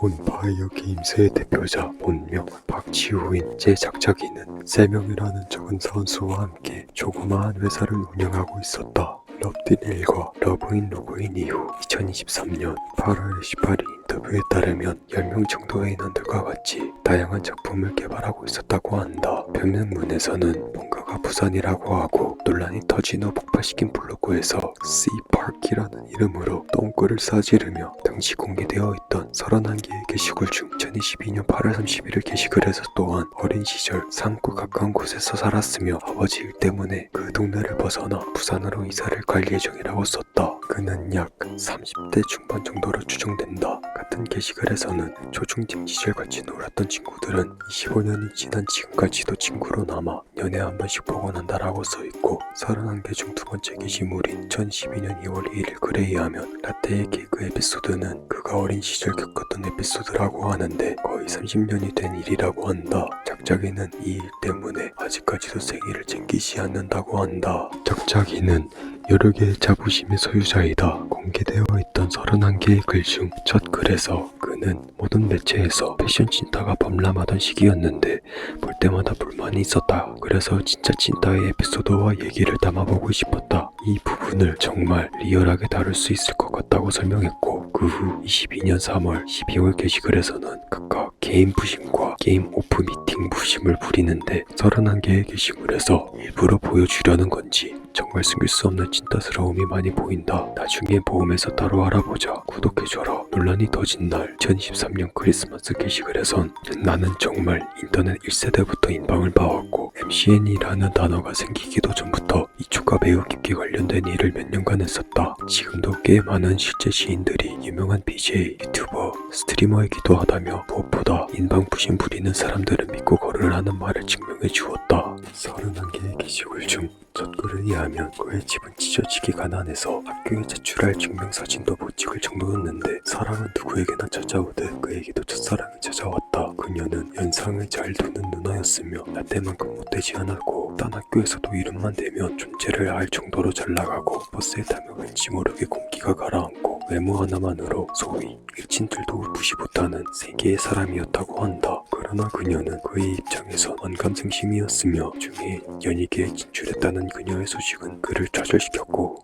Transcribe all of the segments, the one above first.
온파이어 게임스의 대표자 본명 박지우인 제 작자기는 3명이라는 적은 선수와 함께 조그마한 회사를 운영하고 있었다. 럽딘 1과 러브인 로그인 이후 2023년 8월 18일 인터뷰에 따르면 10명 정도의 인원들과 같이 다양한 작품을 개발하고 있었다고 한다. 병명문에서는 뭔가가 부산이라고 하고 논란이 터진 후 폭발시킨 블로그에서 Cpark이라는 이름으로 똥글을 싸지르며 당시 공개되어 있던 31개의 게시글 중 2022년 8월 31일 게시글에서 또한 어린 시절 산구 가까운 곳에서 살았으며 아버지 일 때문에 그 동네를 벗어나 부산으로 이사를 갈 예정이라고 썼다. 그는 약 30대 중반 정도로 추정된다. 같은 게시글에서는 초중딩 시절 같이 놀았던 친구들은 25년이 지난 지금까지도 친구로 남아 년에 한 번씩 보곤 한다라고 써있고 31개 중 두 번째 게시물인 2012년 2월 2일 글에 의하면 라떼의 개그 에피소드는 그가 어린 시절 겪었던 에피소드라고 하는데 거의 30년이 된 일이라고 한다. 작자기는 이 일 때문에 아직까지도 생일을 챙기지 않는다고 한다. 작자기는 여러 개의 자부심의 소유자이다. 공개되어 있던 31개의 글 중 첫 글에서 그는 모든 매체에서 패션 찐따가 범람하던 시기였는데 볼 때마다 불만이 있었다. 그래서 진짜 찐따의 에피소드와 얘기를 담아보고 싶었다. 이 부분을 정말 리얼하게 다룰 수 있을 것 같다고 설명했고 그 후 22년 3월, 12월 게시글에서는 각각 게임 부심과 게임 오프 미팅 부심을 부리는데 31개의 게시물에서 일부러 보여주려는 건지 정말 숨길 수 없는 찐따스러움이 많이 보인다. 나중에 모험에서 따로 알아보자. 구독해줘라. 논란이 터진 날 2023년 크리스마스 게시글에선 나는 정말 인터넷 1세대부터 인방을 봐왔고 MCN이라는 단어가 생기기도 전부터 이쪽과 매우 깊게 관련된 일을 몇 년간 했었다. 지금도 꽤 많은 실제 시인들이 유명한 BJ, 유튜버, 스트리머이기도 하다며 무엇보다 인방 부심 부리는 사람들은 믿고 걸을 하는 말을 증명해 주었다. 31개의 게시글 중 첫 글에 의하면 그의 집은 찢어지게 가난해서 학교에 제출할 증명사진도 못 찍을 정도였는데 사랑은 누구에게나 찾아오듯 그에게도 첫사랑이 찾아왔다. 그녀는 연상을 잘 두는 누나였으며 라떼만큼 못되지 않았고 딴 학교에서도 이름만 대면 존재를 알 정도로 잘 나가고 버스에 타면 왠지 모르게 공기가 가라앉고 외모 하나만으로 소위 일진들도 무시 못하는 세계의 사람이었다고 한다. 그러나 그녀는 그의 입장에선 언감생심이었으며 중에 연예계에 진출했다는 그녀의 소식은 그를 좌절시켰고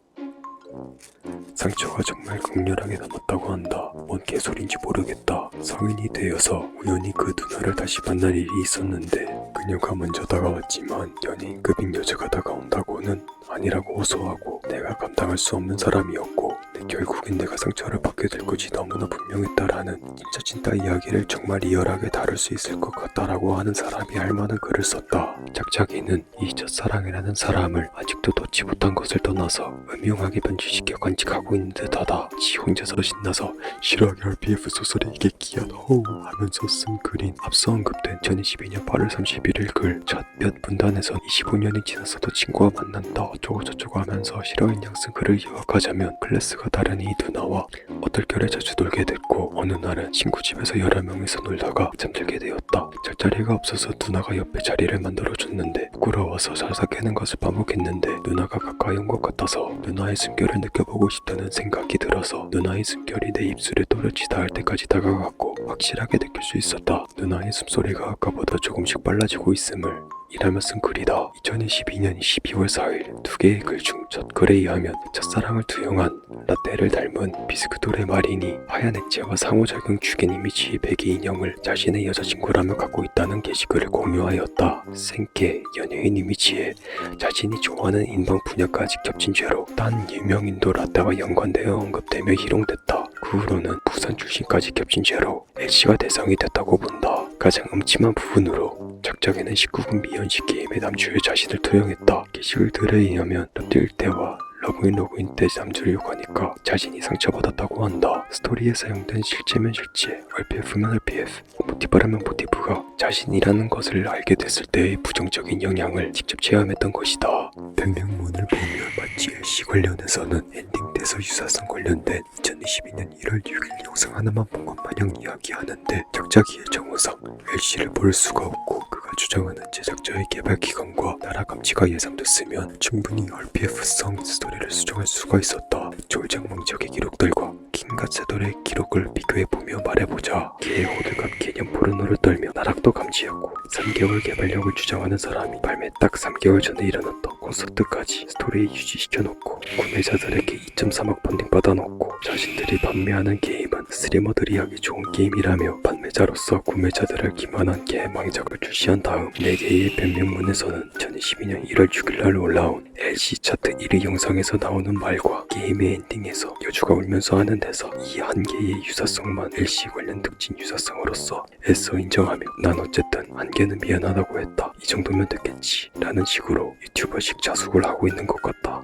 상처가 정말 강렬하게 남았다고 한다. 뭔 개소리인지 모르겠다. 성인이 되어서 우연히 그 누나를 다시 만날 일이 있었는데 그녀가 먼저 다가왔지만 연예인급인 여자가 다가온다고는 아니라고 호소하고 내가 감당할 수 없는 사람이었고 결국엔 내가 상처를 받게 될 것이 너무나 분명했다라는 진짜 이야기를 정말 리얼하게 다룰 수 있을 것 같다라고 하는 사람이 할 만한 글을 썼다. 작자기는 이 첫사랑이라는 사람을 아직도 놓지 못한 것을 떠나서 음흉하게 변질시켜 간직하고 있는 듯하다. 지 혼자서 신나서 실화기 RPF 소설의 이게 기한 허우 하면서 쓴 글인 앞서 언급된 2022년 8월 31일 글 첫 몇 문단에선 25년이 지났어도 친구와 만난다 어쩌고 저쩌고 하면서 실화인 양 쓴 글을 요약하자면 클래스가 다른 이 누나와 어떨결에 자주 놀게 됐고 어느 날은 친구 집에서 여러 명이서 놀다가 잠들게 되었다. 잠자리가 없어서 누나가 옆에 자리를 만들어줬는데 부끄러워서 살살 깨는 것을 반복했는데 누나가 가까이 온 것 같아서 누나의 숨결을 느껴보고 싶다는 생각이 들어서 누나의 숨결이 내 입술에 또렷이 닿을 때까지 다가갔고 확실하게 느낄 수 있었다. 누나의 숨소리가 아까보다 조금씩 빨라지고 있음을 이라며 쓴 글이다. 2022년 12월 4일 두 개의 글 중 첫 글에 의하면 첫사랑을 투영한 라떼를 닮은 비스크돌의 마린이 하얀 액체와 상호작용 주겐 이미지의 베개 인형을 자신의 여자친구라며 갖고 있다는 게시글을 공유하였다. 생계, 연예인 이미지에 자신이 좋아하는 인방 분야까지 겹친 죄로 딴 유명인도 라떼와 연관되어 언급되며 희롱됐다. 그 후로는 부산 출신까지 겹친 죄로 LC가 대상이 됐다고 본다. 가장 음침한 부분으로 작자기는 19금 미연식 게임의 남주에 자신을 투영했다. 게시글들에 의하면 럽딜 때와 러브인 로그인 때 남주를 욕하니까 자신이 상처받았다고 한다. 스토리에 사용된 실제면 실제, RPF면 RPF, 모티브라면 모티브가 자신이라는 것을 알게 됐을 때의 부정적인 영향을 직접 체험했던 것이다. 백명문을 보면 마치 LC 관련해서는 엔딩돼서 유사성 관련된 2022년 1월 6일 영상 하나만 본 것 마냥 이야기하는데 작자기의 정우상 LC를 볼 수가 없고 그가 주장하는 제작자의 개발 기간과 나라 감치가 예상됐으면 충분히 RPF성 스토리를 수정할 수가 있었다. 졸작망적의 기록들과 킹 온갖 세돌의 기록을 비교해보며 말해보자. 개의 호들갑 개념 포르노를 떨며 나락도 감지하고 3개월 개발력을 주장하는 사람이 발매 딱 3개월 전에 일어났던 콘서트까지 스토리에 유지시켜놓고 구매자들에게 2.3억 펀딩 받아놓고 자신들이 판매하는 게임은 스트리머들이 하기 좋은 게임이라며 판매자로서 구매자들을 기만한 개망작을 출시한 다음 4개의 변명문에서는 2022년 1월 6일날 올라온 LC 차트 1위 영상에서 나오는 말과 게임의 엔딩에서 여주가 울면서 하는 대사, 이 한 개의 유사성만 LC 관련 특징 유사성으로서 애써 인정하며 난 어쨌든 한 개는 미안하다고 했다, 이 정도면 됐겠지 라는 식으로 유튜버식 자숙을 하고 있는 것 같다.